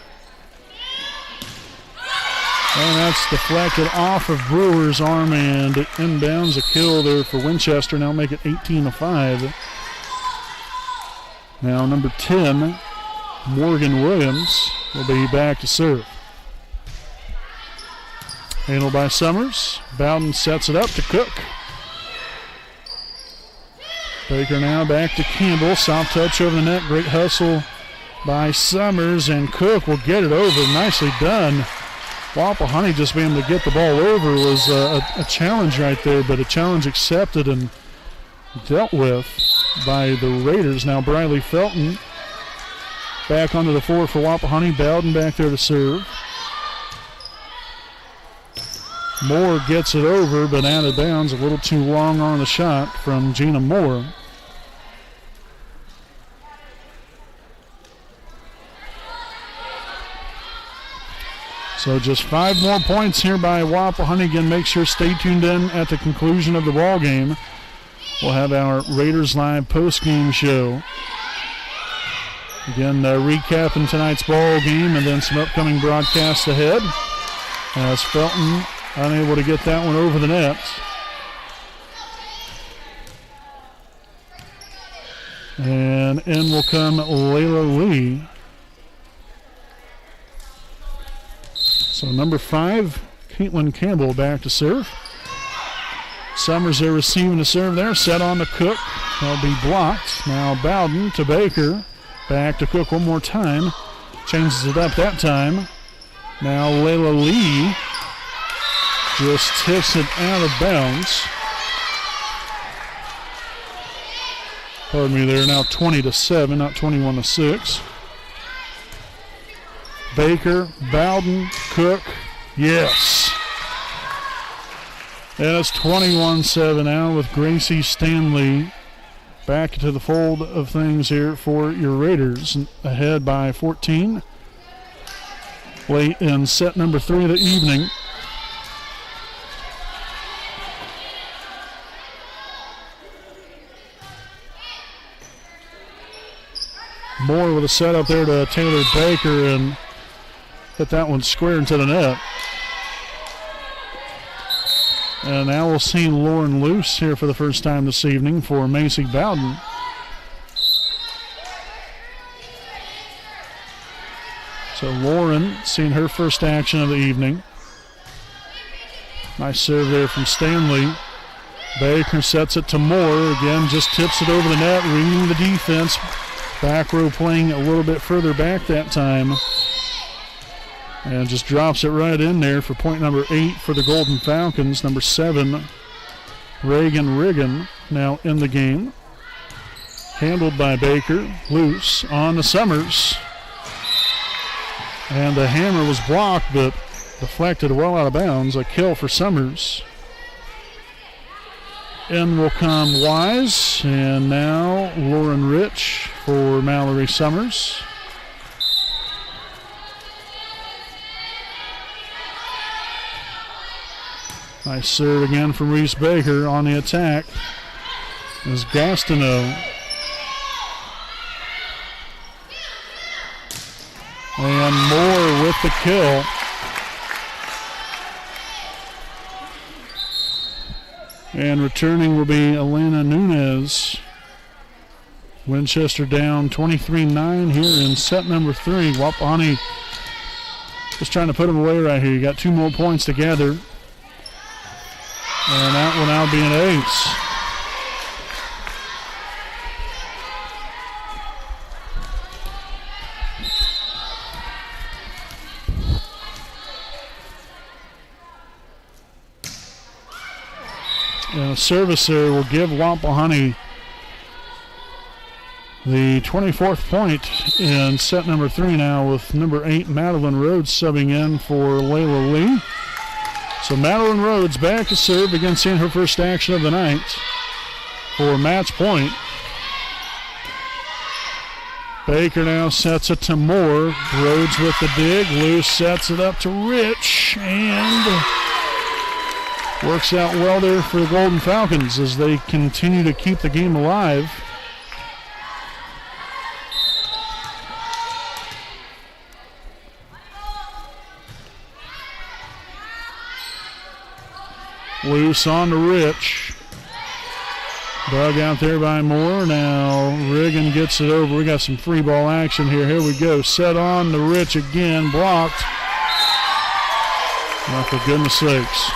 And that's deflected off of Brewer's arm and it inbounds a kill there for Winchester. Now make it 18-5. Now number 10, Morgan Williams, will be back to serve. Handled by Summers. Bowden sets it up to Cook. Baker now back to Campbell. Soft touch over the net. Great hustle by Summers, and Cook will get it over. Nicely done. Wapahani just being able to get the ball over was a challenge right there, but a challenge accepted and dealt with by the Raiders. Now Briley Felton back onto the floor for Wapahani. Bowden back there to serve. Moore gets it over, but out of bounds. A little too long on the shot from Gina Moore. So just 5 more points here by Wapahani. Again, make sure stay tuned in at the conclusion of the ball game. We'll have our Raiders Live post-game show. Again, recapping tonight's ball game and then some upcoming broadcasts ahead. As Felton unable to get that one over the net. And in will come Layla Lee. So number 5, Caitlin Campbell back to serve. Summers there receiving the serve there. Set on to Cook. That'll be blocked. Now Bowden to Baker. Back to Cook one more time. Changes it up that time. Now Layla Lee just tips it out of bounds. Pardon me, they're now 20-7, not 21-6. Baker, Bowden, Cook, yes. And it's 21-7 now with Gracie Stanley back to the fold of things here for your Raiders. Ahead by 14. Late in set number 3 of the evening. Moore with a setup there to Taylor Baker and hit that one square into the net. And now we'll see Lauren Luce here for the first time this evening for Macy Bowden. So Lauren seeing her first action of the evening. Nice serve there from Stanley. Baker sets it to Moore. Again, just tips it over the net, reading the defense. Back row playing a little bit further back that time. And just drops it right in there for point number 8 for the Golden Falcons. Number 7, Reagan Riggin, now in the game. Handled by Baker. Loose on to Summers. And the hammer was blocked, but deflected well out of bounds. A kill for Summers. In will come Wise. And now Lauren Rich for Mallory Summers. Nice serve again from Reese Baker on the attack. Is Gastineau. And Moore with the kill. And returning will be Elena Nunez. Winchester down 23-9 here in set number 3. Wapahani just trying to put them away right here. You got 2 more points to gather. And that will now be an ace. And a service there will give Wapahani the 24th point in set number 3 now, with number 8, Madeline Rhodes, subbing in for Layla Lee. So Madeline Rhodes back to serve, again seeing her first action of the night for match point. Baker now sets it to Moore. Rhodes with the dig. Loose sets it up to Rich. And works out well there for the Golden Falcons as they continue to keep the game alive. Loose on to Rich. Dug out there by Moore. Now Riggin gets it over. We got some free ball action here. Here we go. Set on to Rich again. Blocked. Oh, for goodness sakes.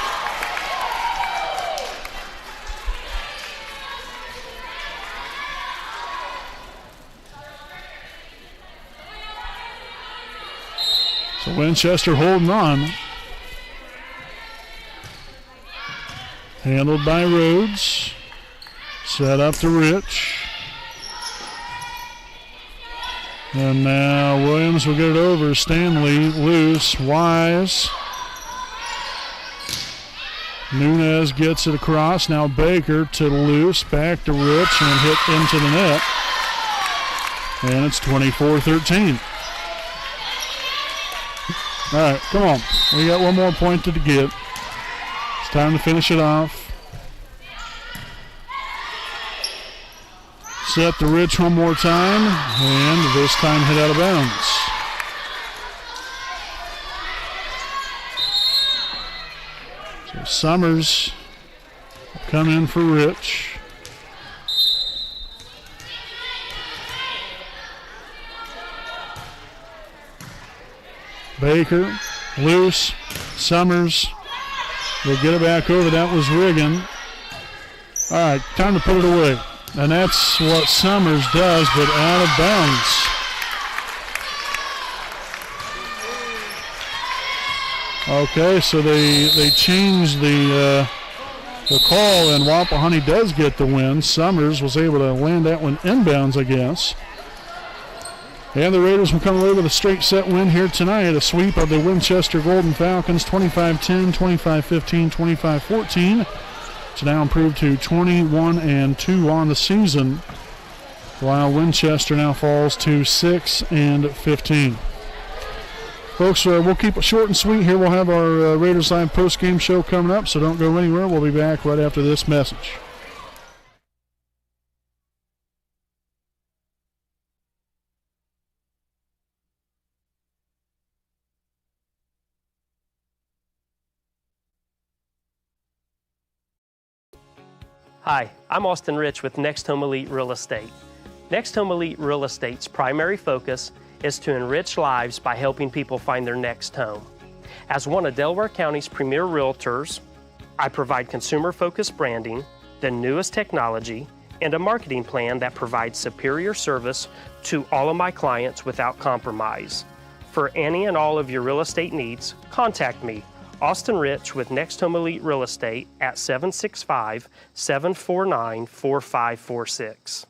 So Winchester holding on. Handled by Rhodes. Set up to Rich. And now Williams will get it over. Stanley loose. Wise. Nunez gets it across. Now Baker to Loose. Back to Rich and hit into the net. And it's 24-13. All right, come on. We got one more point to get. It's time to finish it off. Set to Rich one more time, and this time hit out of bounds. So Summers will come in for Rich. Baker, loose. Summers will get it back over. That was Riggin. All right, time to put it away. And that's what Summers does, but out of bounds. Okay, so they changed the call, and Wapahani does get the win. Summers was able to land that one inbounds, I guess. And the Raiders will come away with a straight set win here tonight, a sweep of the Winchester Golden Falcons, 25-10, 25-15, 25-14. To now improve to 21-2 on the season, while Winchester now falls to 6-15. Folks, we'll keep it short and sweet here. We'll have our Raiders Live post-game show coming up, so don't go anywhere. We'll be back right after this message. Hi, I'm Austin Rich with Next Home Elite Real Estate. Next Home Elite Real Estate's primary focus is to enrich lives by helping people find their next home. As one of Delaware County's premier realtors, I provide consumer-focused branding, the newest technology, and a marketing plan that provides superior service to all of my clients without compromise. For any and all of your real estate needs, contact me, Austin Rich with Next Home Elite Real Estate at 765-749-4546.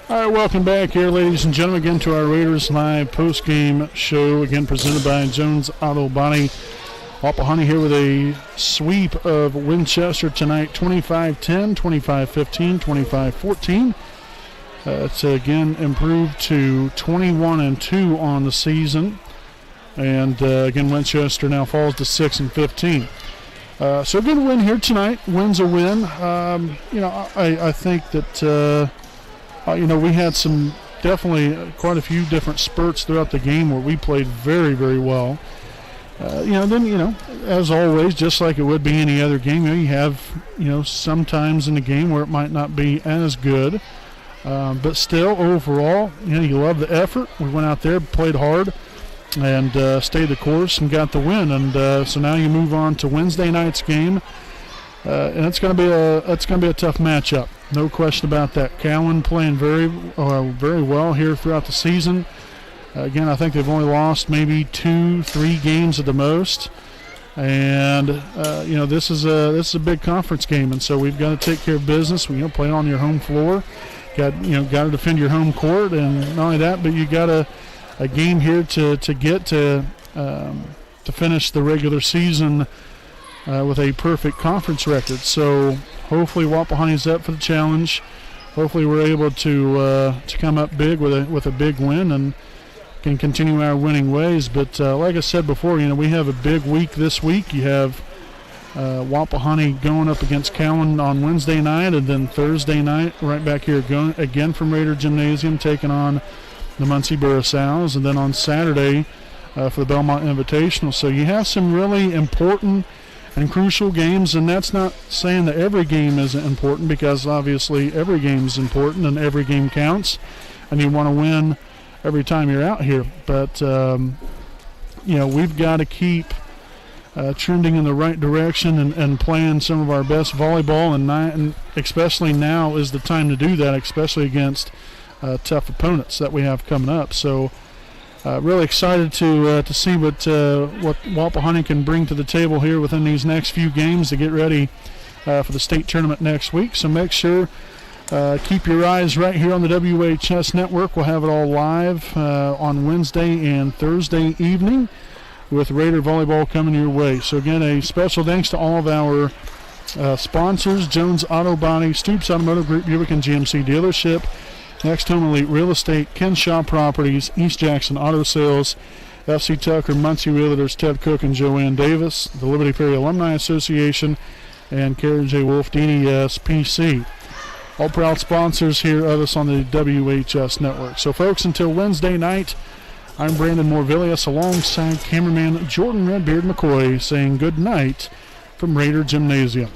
All right, welcome back here, ladies and gentlemen, again to our Raiders Live post-game show, again presented by Jones Auto Body. Wapahani here with a sweep of Winchester tonight, 25-10, 25-15, 25-14. It's again improved to 21-2 on the season. And again, Winchester now falls to 6-15. So a good win here tonight. Win's a win. I think that... we had some definitely quite a few different spurts throughout the game where we played very, very well. As always, just like it would be any other game, you have, sometimes in the game where it might not be as good. But still, overall, you love the effort. We went out there, played hard, and stayed the course and got the win. And so now you move on to Wednesday night's game. And it's going to be a tough matchup, no question about that. Cowan playing very well here throughout the season. Again, I think they've only lost maybe 2-3 games at the most, and this is a big conference game, and so we've got to take care of business. We play on your home floor, got to defend your home court, and not only that, but you got a game here to get to finish the regular season. With a perfect conference record. So hopefully Wapahani's up for the challenge. Hopefully we're able to come up big with a big win and can continue our winning ways. But like I said before, we have a big week this week. You have Wapahani going up against Cowan on Wednesday night, and then Thursday night right back here going again from Raider Gymnasium taking on the Muncie Burrisals, and then on Saturday for the Belmont Invitational. So you have some really important and crucial games, and that's not saying that every game isn't important, because obviously every game is important and every game counts, and you want to win every time you're out here. But we've got to keep trending in the right direction and playing some of our best volleyball, and especially now is the time to do that, especially against tough opponents that we have coming up. So really excited to see what Wapahani can bring to the table here within these next few games to get ready for the state tournament next week. So make sure keep your eyes right here on the WHS Network. We'll have it all live on Wednesday and Thursday evening with Raider Volleyball coming your way. So again, a special thanks to all of our sponsors: Jones Auto Body, Stoops Automotive Group, Buick and GMC Dealership, Next Home Elite Real Estate, Kenshaw Properties, East Jackson Auto Sales, FC Tucker, Muncie Realtors, Ted Cook and Joanne Davis, the Liberty Ferry Alumni Association, and Karen J. Wolf, DDS PC. All proud sponsors here of us on the WHS Network. So folks, until Wednesday night, I'm Brandon Morvillius alongside cameraman Jordan Redbeard McCoy saying good night from Raider Gymnasium.